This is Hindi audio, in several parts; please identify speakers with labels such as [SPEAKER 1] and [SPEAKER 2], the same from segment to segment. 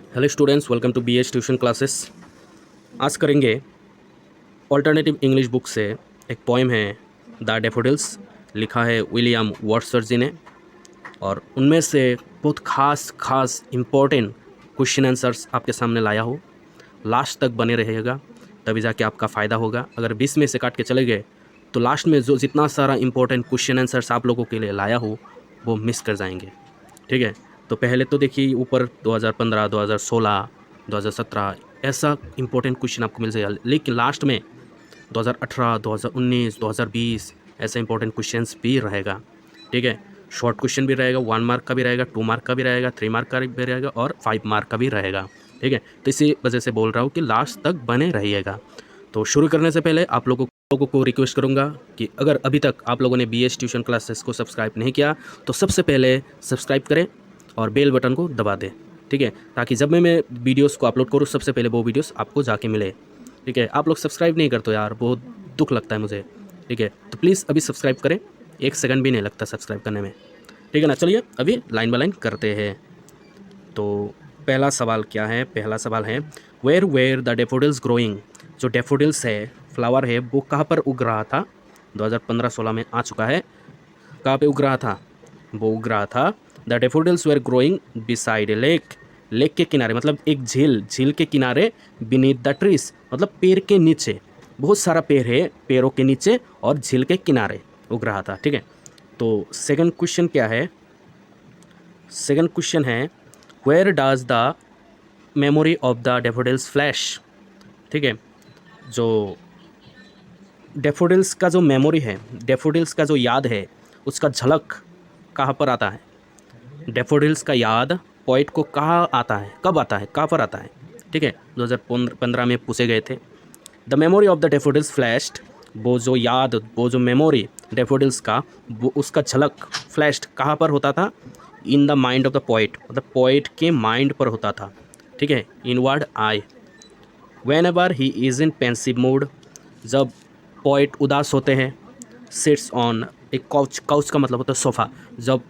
[SPEAKER 1] Hello students, welcome to BH tuition classes. आज करेंगे ऑल्टरनेटिव इंग्लिश बुक से एक पोएम है द डैफोडिल्स, लिखा है विलियम वर्ड्सवर्थ जी ने। और उनमें से बहुत खास इम्पोर्टेंट क्वेश्चन आंसर्स आपके सामने लाया हो। लास्ट तक बने रहिएगा, तभी जाके आपका फ़ायदा होगा। अगर बीच में से काट के चले गए तो लास्ट में जो जितना सारा इम्पोर्टेंट क्वेश्चन आंसर्स आप लोगों के लिए लाया हो वो मिस कर जाएंगे। ठीक है, तो पहले तो देखिए ऊपर 2015, 2016, 2017 ऐसा इंपॉर्टेंट क्वेश्चन आपको मिल जाएगा, लेकिन लास्ट में 2018, 2019, 2020 ऐसा इंपॉर्टेंट क्वेश्चंस भी रहेगा। ठीक है, शॉर्ट क्वेश्चन भी रहेगा, 1 मार्क का भी रहेगा, 2 मार्क का भी रहेगा, 3 मार्क का भी रहेगा और 5 मार्क का भी रहेगा। ठीक है, तो इसी वजह से बोल रहा हूँ कि लास्ट तक बने रहिएगा। तो शुरू करने से पहले आप लोगों को रिक्वेस्ट करूंगा कि अगर अभी तक आप लोगों ने BH ट्यूशन क्लासेस को सब्सक्राइब नहीं किया तो सबसे पहले सब्सक्राइब करें और बेल बटन को दबा दें। ठीक है, ताकि जब मैं वीडियोस को अपलोड करूँ सबसे पहले वो वीडियोस आपको जाके मिले। ठीक है, आप लोग सब्सक्राइब नहीं करते यार, बहुत दुख लगता है मुझे। ठीक है, तो प्लीज़ अभी सब्सक्राइब करें, 1 सेकंड भी नहीं लगता सब्सक्राइब करने में। ठीक है ना, चलिए अभी लाइन बाय लाइन करते हैं। तो पहला सवाल क्या है? पहला सवाल है वेयर द डेफोडिल्स ग्रोइंग। जो डेफोडिल्स है, फ्लावर है, वो कहाँ पर उग रहा था? 2015-16 में आ चुका है। कहाँ पे उग रहा था? वो उग रहा था the daffodils were growing beside a lake. Lake के किनारे मतलब एक झील के किनारे, बीनीथ द ट्रीज मतलब पेड़ के नीचे। बहुत सारा पेड़ है, पेड़ों के नीचे और झील के किनारे उग रहा था। ठीक है, तो सेकंड क्वेश्चन क्या है? सेकंड क्वेश्चन है where does the memory of the daffodils flash. ठीक है, जो डेफोडिल्स का जो मेमोरी है, डेफोडिल्स का जो याद है, उसका झलक कहाँ पर आता है? डेफोडिल्स का याद पोइट को कहाँ आता है, कब आता है, कहाँ पर आता है? ठीक है, 2015 में पूछे गए थे। The memory of the daffodils flashed, वो जो याद, वो जो मेमोरी डेफोडिल्स का, वो उसका झलक फ्लैश्ड कहाँ पर होता था? In the mind of the poet, मतलब पोइट के माइंड पर होता था। ठीक है, inward I. When ever he is in pensive mood, जब पोइट उदास होते हैं। सिट्स ऑन एक काउच, काउच का मतलब होता है सोफ़ा। जब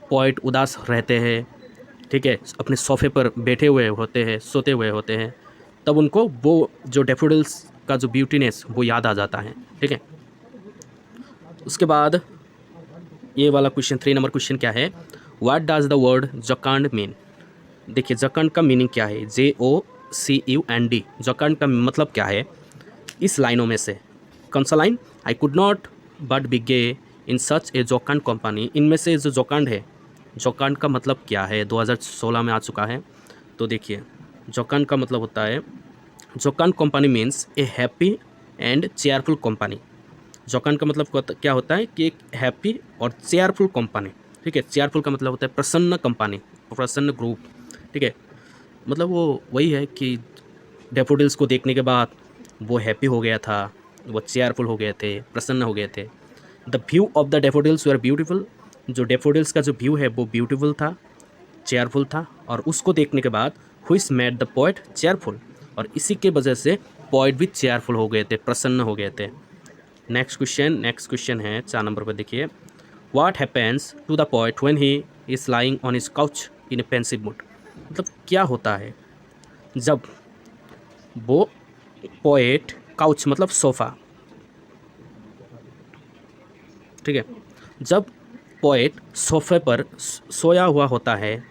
[SPEAKER 1] पोइट उदास रहते हैं, ठीक है, अपने सोफ़े पर बैठे हुए होते हैं, सोते हुए होते हैं, तब उनको वो जो डेफोडिल्स का जो ब्यूटीनेस वो याद आ जाता है। ठीक है, उसके बाद ये वाला क्वेश्चन, 3 नंबर क्वेश्चन क्या है? What does the word jocund mean. देखिए जकांड का मीनिंग क्या है? JOCUND, जकांड का मतलब क्या है इस लाइनों में से? कौन सा line? I could not but be gay in such a jocund company. इनमें से जो जोकांड है, जोकांड का मतलब क्या है? 2016 में आ चुका है। तो देखिए जोकांड का मतलब होता है, jocund company means a happy and cheerful company. Jocund का मतलब क्या होता है कि एक हैप्पी और चेयरफुल कंपनी। ठीक है, चेयरफुल का मतलब होता है प्रसन्न कंपनी, प्रसन्न ग्रुप। ठीक है, मतलब वो वही है कि डेफोडिल्स को देखने के बाद वो हैप्पी हो गया था, वो चेयरफुल हो गए थे, प्रसन्न हो गए थे। The view of the daffodils were beautiful, जो डेफोडिल्स का जो व्यू है वो ब्यूटीफुल था, चेयरफुल था। और उसको देखने के बाद which made the poet cheerful, और इसी के वजह से पोइट भी चेयरफुल हो गए थे, प्रसन्न हो गए थे। नेक्स्ट क्वेश्चन है 4 नंबर पर, देखिए what happens to the poet when he is lying on his couch in a pensive mood. मतलब क्या होता है जब वो पोएट, काउच मतलब सोफ़ा, ठीक है, जब पोएट सोफे पर सोया हुआ होता है,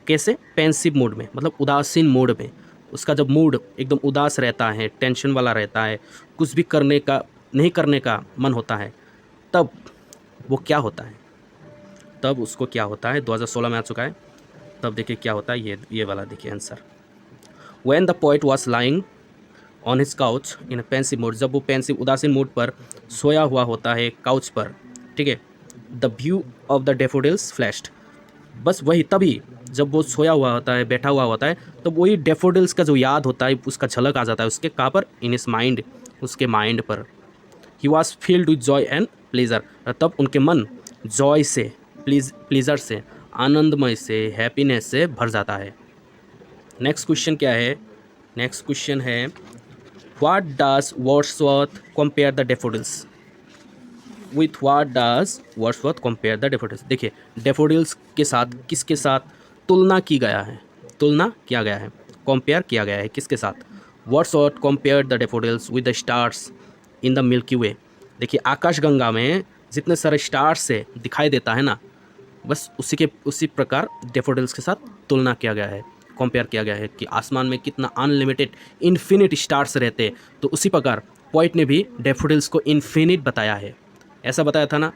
[SPEAKER 1] कैसे? पेंसिव मूड में, मतलब उदासीन मूड में। उसका जब मूड एकदम उदास रहता है, टेंशन वाला रहता है, कुछ भी करने का, नहीं करने का मन होता है, तब वो क्या होता है? तब उसको क्या होता है? 2016 में आ चुका है। तब देखिए क्या होता है, ये वाला देखिए answer. When the poet was lying on his couch in pensive mood, जब वो पेंसिव उदासीन मूड पर सोया हुआ होता है काउच पर। ठीक है, the view of the daffodils flashed, बस वही तभी जब वो सोया हुआ होता है, बैठा हुआ होता है, तो वही डेफोडिल्स का जो याद होता है उसका झलक आ जाता है उसके कहाँ पर? इन हिज माइंड, उसके माइंड पर। He was field with Joy and pleasure, तब उनके मन जॉय से, प्लीज़र से, आनंदमय से, हैप्पीनेस से भर जाता है। नेक्स्ट क्वेश्चन क्या है? नेक्स्ट क्वेश्चन है what does Wordsworth compare the daffodils with, what does Wordsworth compare the daffodils. देखिए डेफोडिल्स के साथ किसके साथ तुलना की गया है? तुलना किया गया है, कंपेयर किया गया है किसके साथ? Wordsworth compare the daffodils with the stars in the milky way. देखिए आकाशगंगा में जितने सारे स्टार्स से दिखाई देता है ना, बस उसी प्रकार डैफोडिल्स के साथ तुलना किया गया है, कंपेयर किया गया है कि आसमान में कितना अनलिमिटेड इन्फिनिट स्टार्स रहते, तो उसी प्रकार पोइट ने भी डैफोडिल्स को इन्फिनिट बताया है। ऐसा बताया था ना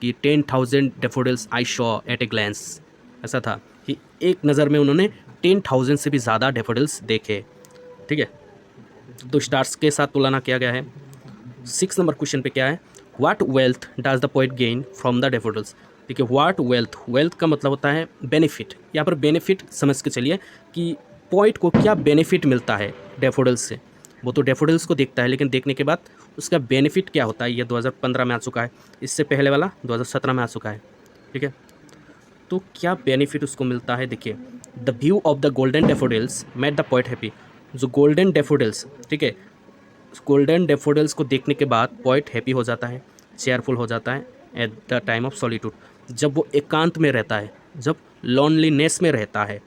[SPEAKER 1] कि 10,000 daffodils I saw at a glance, ऐसा था कि एक नज़र में उन्होंने 10,000 से भी ज़्यादा डैफोडिल्स देखे। ठीक है, तो स्टार्स के साथ तुलना किया गया है। 6 नंबर क्वेश्चन पे क्या है? What wealth does the poet gain from the daffodils. देखिए व्हाट वेल्थ, वेल्थ का मतलब होता है बेनिफिट। यहाँ पर बेनिफिट समझ के चलिए कि पोइट को क्या बेनिफिट मिलता है डैफोडिल्स से। वो तो डैफोडिल्स को देखता है, लेकिन देखने के बाद उसका बेनिफिट क्या होता है, ये 2015 में आ चुका है, इससे पहले वाला 2017 में आ चुका है। ठीक है, तो क्या बेनिफिट उसको मिलता है? देखिए, the view of the golden daffodils made the poet happy. जो गोल्डन डैफोडिल्स, ठीक है, गोल्डन डैफोडिल्स को देखने के बाद पोइट हैप्पी हो जाता है, चेयरफुल हो जाता है at the time of solitude. जब वो एकांत में रहता है, जब लोनलीनेस में रहता है,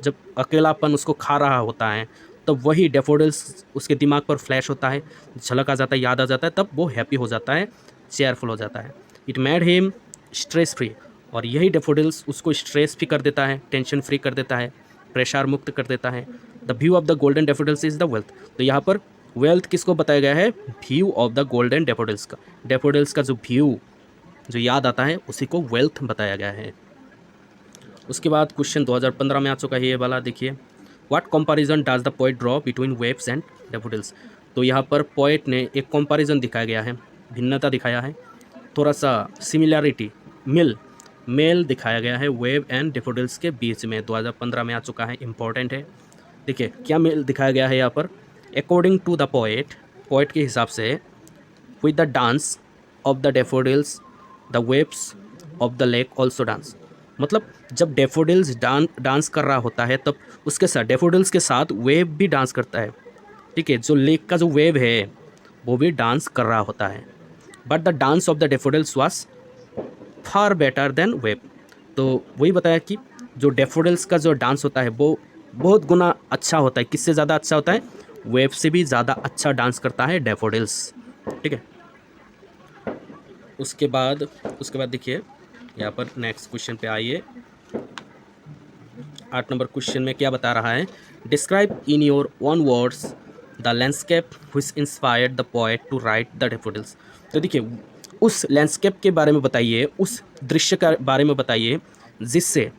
[SPEAKER 1] जब अकेलापन उसको खा रहा होता है, तब वही डैफोडिल्स उसके दिमाग पर फ्लैश होता है, झलक आ जाता है, याद आ जाता है, तब वो हैप्पी हो जाता है, चेयरफुल हो जाता है। It made him stress free, और यही डैफोडिल्स उसको स्ट्रेस फ्री कर देता है, टेंशन फ्री कर देता है, प्रेशर मुक्त कर देता है। The view of the golden daffodils is the wealth. तो यहाँ पर वेल्थ किसको बताया गया है? View of the golden daffodils का। डैफोडिल्स का जो व्यू, जो याद आता है, उसी को वेल्थ बताया गया है। उसके बाद क्वेश्चन 2015 में आ चुका है ये वाला, देखिए, what comparison does the poet draw between waves and daffodils. तो यहाँ पर पोएट ने एक कंपैरिजन दिखाया गया है, भिन्नता दिखाया है, थोड़ा सा सिमिलैरिटी, मेल दिखाया गया है वेव एंड डैफोडिल्स के बीच में। 2015 में आ चुका है, इंपॉर्टेंट है। देखिए क्या मेल दिखाया गया है यहाँ पर? According to the poet, poet के हिसाब से, with the dance of the daffodils the waves of the lake also dance. मतलब जब डैफोडिल्स डांस कर रहा होता है, तब उसके साथ, डैफोडिल्स के साथ वेव भी डांस करता है। ठीक है, जो लेक का जो वेव है वो भी डांस कर रहा होता है। But the dance of the daffodils was far better than wave. तो वही बताया कि जो डैफोडिल्स का जो डांस होता है वो बहुत गुना अच्छा होता है। किससे ज़्यादा अच्छा होता है? वेव से भी ज़्यादा अच्छा डांस करता है डैफोडिल्स। ठीक है, उसके बाद देखिए यहाँ पर नेक्स्ट क्वेश्चन पे आइए। 8 नंबर क्वेश्चन में क्या बता रहा है? Describe in your own words the landscape which inspired the poet to write the daffodils. तो देखिए उस लैंडस्केप के बारे में बताइए, उस दृश्य के बारे में बताइए जिससे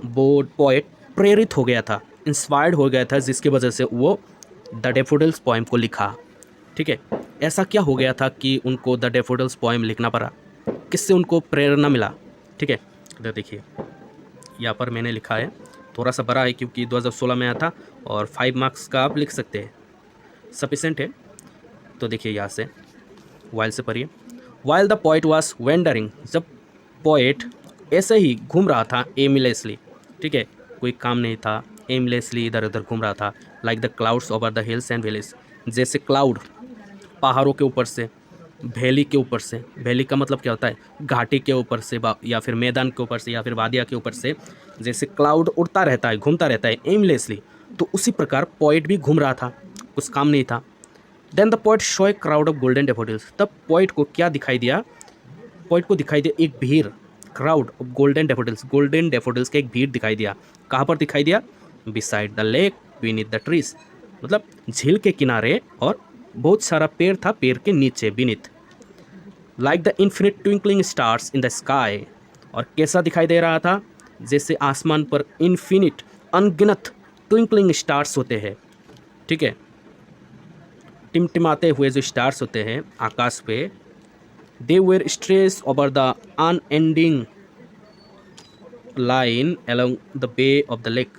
[SPEAKER 1] वो पोएट प्रेरित हो गया था, इंस्पायर्ड हो गया था, जिसकी वजह से वो द डैफोडिल्स पोएम को लिखा। ठीक है, ऐसा क्या हो गया था कि उनको द डैफोडिल्स पोएम लिखना पड़ा? किससे उनको प्रेरणा मिला? ठीक है, तो देखिए यहाँ पर मैंने लिखा है, थोड़ा सा बड़ा है क्योंकि 2016 में आया था, और 5 मार्क्स का आप लिख सकते हैं, सफिशेंट है। तो देखिए यहाँ से वाइल से पढ़िए। While the poet was wandering, जब पोएट ऐसे ही घूम रहा था एमलेसली, ठीक है, कोई काम नहीं था, एमलेसली इधर उधर घूम रहा था, like the clouds over the hills and valleys, जैसे क्लाउड पहाड़ों के ऊपर से, वैली के ऊपर से, वैली का मतलब क्या होता है? घाटी के ऊपर से, या फिर मैदान के ऊपर से, या फिर वादिया के ऊपर से, जैसे क्लाउड उड़ता रहता है, घूमता रहता है एमलेसली, तो उसी प्रकार पोएट भी घूम रहा था, कुछ काम नहीं था। Then the poet saw a crowd of golden daffodils, तब पोएट को क्या दिखाई दिया? पोएट को दिखाई दिया एक भीड़, crowd of golden daffodils, golden daffodils का एक भीड़ दिखाई दिया। कहाँ पर दिखाई दिया? Beside the lake beneath the trees, मतलब झील के किनारे, और बहुत सारा पेड़ था, पेड़ के नीचे, beneath. Like the infinite twinkling stars in the sky, और कैसा दिखाई दे रहा था? जैसे आसमान पर इन्फिनिट, अनगिनत ट्विंकलिंग स्टार्स होते हैं। ठीक है, टिमटिमाते हुए जो स्टार्स होते हैं आकाश पे, they were stretch over the unending line along the bay of the lake,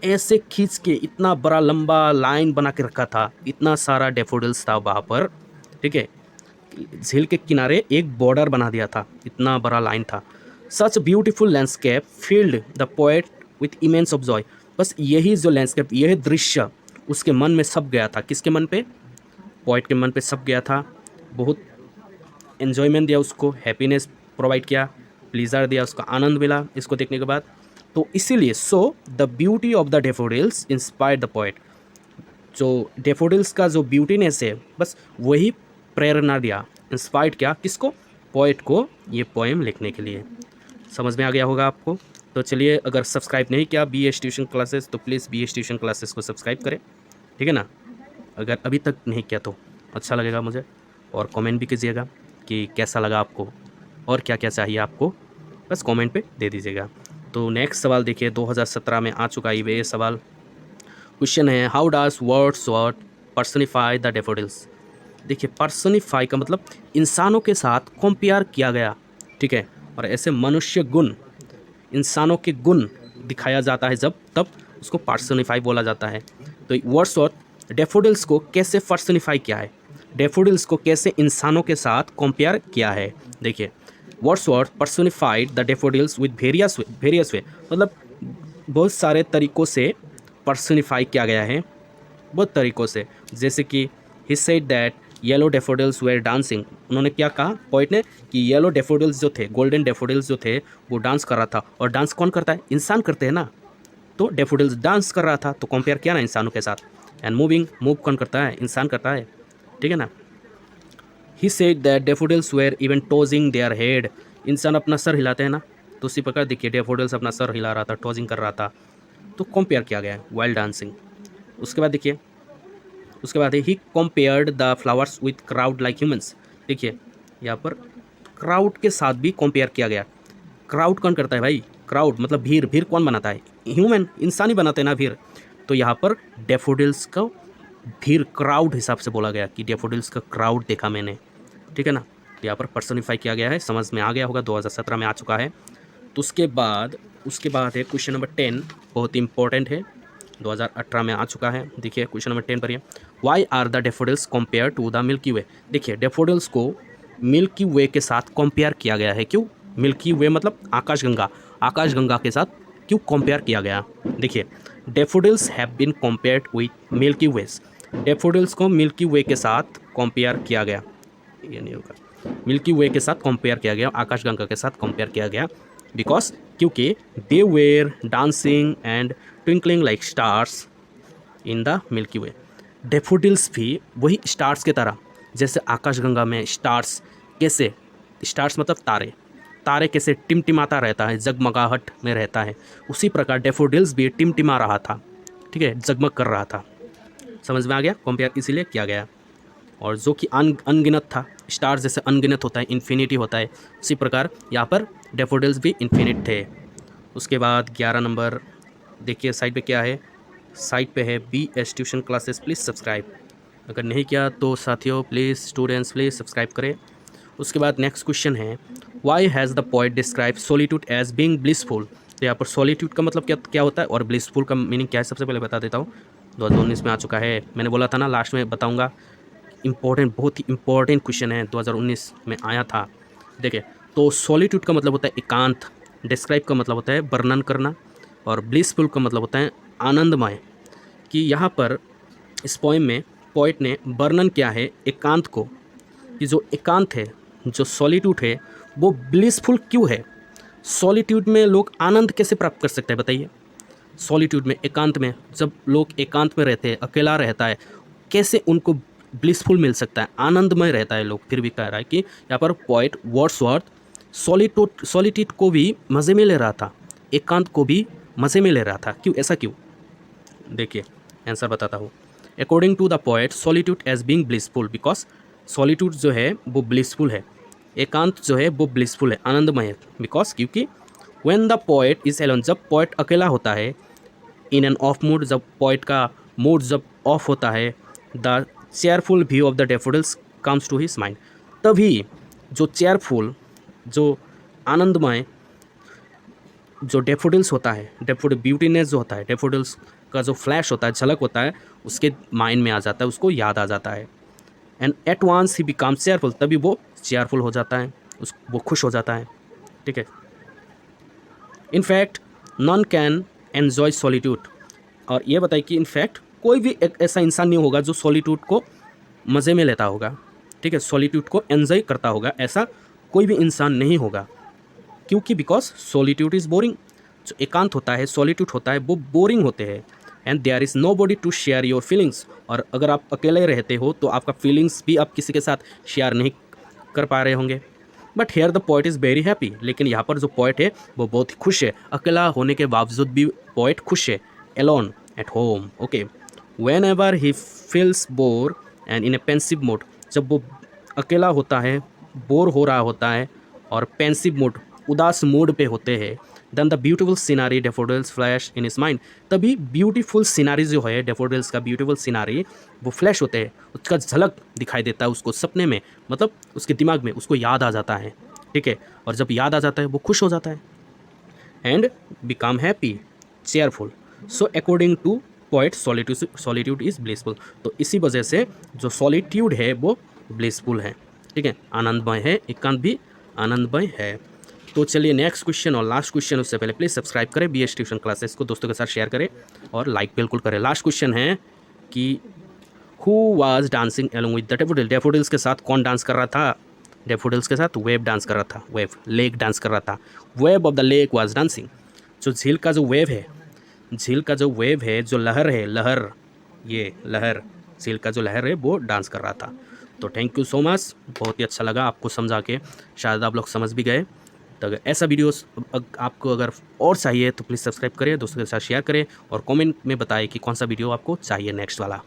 [SPEAKER 1] ऐसे खींच के इतना बड़ा लंबा लाइन बना के रखा था, इतना सारा डैफोडिल्स था वहाँ पर। ठीक है, झील के किनारे एक बॉर्डर बना दिया था, इतना बड़ा लाइन था। Such beautiful landscape field the poet with immense of Joy, बस यही जो लैंडस्केप, यही दृश्य उसके मन में सब गया था। किसके मन पे? पोएट के मन पे सब गया था। बहुत एन्जॉयमेंट दिया उसको, हैप्पीनेस प्रोवाइड किया, प्लीज़र दिया, उसको आनंद मिला इसको देखने के बाद। तो इसीलिए so the beauty of the daffodils inspired the poet, जो डेफोडिल्स का जो ब्यूटीनेस है बस वही प्रेरणा दिया, इंस्पायर्ड किया किसको, पोएट को ये पोएम लिखने के लिए। समझ में आ गया होगा आपको। तो चलिए, अगर सब्सक्राइब नहीं किया बी एस ट्यूशन क्लासेस तो please be S tuition classes को सब्सक्राइब करें, ठीक है ना। अगर अभी तक नहीं किया तो अच्छा लगेगा मुझे, और कमेंट भी कीजिएगा कि कैसा लगा आपको और क्या क्या चाहिए आपको, बस कमेंट पे दे दीजिएगा। तो नेक्स्ट सवाल देखिए, 2017 में आ चुका है ये सवाल। क्वेश्चन है, how does Wordsworth personify the daffodils. देखिए, पर्सनिफाई का मतलब इंसानों के साथ कंपेयर किया गया, ठीक है, और ऐसे मनुष्य गुण, इंसानों के गुण दिखाया जाता है जब, तब उसको पर्सनिफाई बोला जाता है। तो वर्ड्सवर्थ डेफोडिल्स को कैसे पर्सनिफाई किया है, डेफोडिल्स को कैसे इंसानों के साथ कंपेयर किया है। देखिए, Wordsworth personified the daffodils with various वे, मतलब बहुत सारे तरीक़ों से पर्सनिफाई किया गया है, बहुत तरीक़ों से। जैसे कि he said that yellow daffodils were dancing, उन्होंने क्या कहा पोइट ने कि येलो डेफोडिल्स जो थे, गोल्डन डेफोडिल्स जो थे वो डांस कर रहा था। और डांस कौन करता है, इंसान करते हैं ना, तो डेफोडिल्स डांस कर रहा था तो कंपेयर किया ना इंसानों के साथ। एंड मूव कौन करता है, इंसान करता है, ठीक है ना। He said that daffodils were even tossing their head, इंसान अपना सर हिलाते हैं ना, तो उसी प्रकार देखिए डेफोडिल्स अपना सर हिला रहा था, टोजिंग कर रहा था, तो कंपेयर किया गया है वाइल्ड डांसिंग। उसके बाद देखिए, उसके बाद he compared the flowers with crowd like humans. देखिए यहाँ पर क्राउड के साथ भी कंपेयर किया गया। क्राउड कौन करता है भाई, क्राउड मतलब भीड़, भीड़ कौन बनाता है, ह्यूमन, इंसान ही बनाते हैं ना भीड़। तो यहाँ पर डेफोडिल्स का भीड़, क्राउड हिसाब से बोला गया कि डेफोडिल्स का क्राउड देखा मैंने, ठीक है ना। तो यहाँ पर पर्सनिफाई किया गया है, समझ में आ गया होगा, 2017 में आ चुका है। तो उसके बाद है क्वेश्चन नंबर 10, बहुत ही इंपॉर्टेंट है, 2018 में आ चुका है। देखिए क्वेश्चन नंबर 10 पर ये, why are the daffodils compare to the milky way. देखिए डेफोडिल्स को मिल्की वे के साथ कंपेयर किया गया है, क्यों, मिल्की वे मतलब आकाशगंगा, आकाशगंगा के साथ क्यों कंपेयर किया गया। देखिए, daffodils have been compared with milky ways, daffodils को मिल्की वे के साथ कंपेयर किया गया, ये नहीं होगा, मिल्की वे के साथ कंपेयर किया गया, आकाशगंगा के साथ कंपेयर किया गया, बिकॉज क्योंकि they were dancing and twinkling like stars in the milky way. Daffodils भी वही स्टार्स के तरह, जैसे आकाशगंगा में स्टार्स कैसे, स्टार्स मतलब तारे, तारे कैसे टिमटिमाता रहता है, जगमगाहट में रहता है, उसी प्रकार डेफोडिल्स भी टिमटिमा रहा था, ठीक है, जगमग कर रहा था। समझ में आ गया, कंपेयर इसीलिए किया गया। और जो कि अनगिनत था, स्टार्स जैसे अनगिनत होता है, इन्फिनिटी होता है, उसी प्रकार यहाँ पर डेफोडिल्स भी इन्फिनिट थे। उसके बाद 11 नंबर देखिए, साइड पे क्या है, साइट पे है B S tuition classes, please subscribe, अगर नहीं किया तो साथियों प्लीज़, स्टूडेंट्स प्लीज़ सब्सक्राइब करें। उसके बाद नेक्स्ट क्वेश्चन है, why has the poet describe solitude as being blissful. तो यहाँ पर सॉलिट्यूड का मतलब क्या होता है और ब्लिसफुल का मीनिंग क्या है, सबसे पहले बता देता हूँ। 2019 में आ चुका है, मैंने बोला था ना लास्ट में बताऊँगा, इम्पोर्टेंट, बहुत ही इम्पोर्टेंट क्वेश्चन है, 2019 में आया था। देखिए, तो सॉलिट्यूड का मतलब होता है एकांत, डिस्क्राइब का मतलब होता है वर्णन करना, और ब्लिसफुल का मतलब होता है आनंदमय। कि यहाँ पर इस पोएम में पोएट ने वर्णन किया है एकांत को, कि जो एकांत है, जो सॉलिट्यूड है, वो ब्लिसफुल क्यों है। सॉलिट्यूड में लोग आनंद कैसे प्राप्त कर सकते हैं बताइए, सॉलिट्यूड में, एकांत में, जब लोग एकांत में रहते हैं, अकेला रहता है, कैसे उनको ब्लिसफुल मिल सकता है, आनंदमय रहता है लोग। फिर भी कह रहा है कि यहाँ पर पोएट वर्ड्सवर्थ सॉलिट्यूड को भी मज़े में ले रहा था, एकांत को भी मज़े में ले रहा था, क्यों, ऐसा क्यों। देखिए आंसर बताता हूँ। According to the poet solitude as being blissful, because solitude जो है वो ब्लिसफुल है, एकांत जो है वो ब्लिसफुल है, आनंदमय है, बिकॉज क्योंकि when the poet is alone, जब पोएट अकेला होता है, इन एन ऑफ मूड, जब पोएट का मूड जब ऑफ होता है, the cheerful view of the daffodils comes to his mind, तभी जो चेयरफुल, जो आनंदमय जो डेफोडिल्स होता है, डेफोडिल ब्यूटीनेस जो होता है, डेफोडिल्स का जो फ्लैश होता है, झलक होता है, उसके माइंड में आ जाता है, उसको याद आ जाता है। एंड एट वांस ही बिकम्स चेयरफुल, तभी वो चेयरफुल हो जाता है, वो खुश हो जाता है, ठीक है। In fact non can enjoy solitude, और ये बताइए कि इनफैक्ट कोई भी एक ऐसा इंसान नहीं होगा जो सॉलिट्यूड को मज़े में लेता होगा, ठीक है, सॉलिट्यूड को एन्जॉय करता होगा, ऐसा कोई भी इंसान नहीं होगा, क्योंकि बिकॉज सॉलिट्यूड इज़ बोरिंग, जो एकांत होता है, सॉलिट्यूड होता है, वो बोरिंग होते हैं। And there is nobody to share your feelings, और अगर आप अकेले रहते हो तो आपका फीलिंग्स भी आप किसी के साथ शेयर नहीं कर पा रहे होंगे। But here the poet is very happy, लेकिन यहाँ पर जो पोइट है वो बहुत ही खुश है, अकेला होने के बावजूद भी पोइट खुश है। Alone at home, okay. Whenever he feels bore and in a pensive mode, जब वो अकेला होता है, बोर हो रहा होता है और पेंसिव मोड, उदास मोड पे होते हैं, then the beautiful scenery daffodils flash in his mind, तभी ब्यूटीफुल सीनारी जो है, डेफोडिल्स का ब्यूटीफुल सीनारी वो फ्लैश होते हैं, उसका झलक दिखाई देता है उसको सपने में, मतलब उसके दिमाग में उसको याद आ जाता है, ठीक है। और जब याद आ जाता है वो खुश हो जाता है। And become happy cheerful, so according to poet solitude is blissful, तो इसी वजह से जो सॉलिट्यूड है वो ब्लिसफुल है, ठीक है, आनंदमय है, एकांत भी आनंदमय है। तो चलिए नेक्स्ट क्वेश्चन और लास्ट क्वेश्चन, उससे पहले प्लीज़ सब्सक्राइब करें BS ट्यूशन क्लासेस को, दोस्तों के साथ शेयर करें और लाइक बिल्कुल करें। लास्ट क्वेश्चन है कि who was dancing along with the daffodil, daffodils के साथ कौन डांस कर रहा था? डेफोडिल्स के साथ वेव डांस कर रहा था, वेव लेक डांस कर रहा था, wave of the lake was dancing. जो झील का जो वेव है, झील का जो वेव है, जो लहर है, लहर, ये लहर, झील का जो लहर है वो डांस कर रहा था। तो थैंक यू सो मच, बहुत ही अच्छा लगा आपको समझा के, शायद आप लोग समझ भी गए। तो अगर ऐसा वीडियोस आपको अगर और चाहिए तो प्लीज़ सब्सक्राइब करें, दोस्तों के साथ शेयर करें और कमेंट में बताएं कि कौन सा वीडियो आपको चाहिए नेक्स्ट वाला।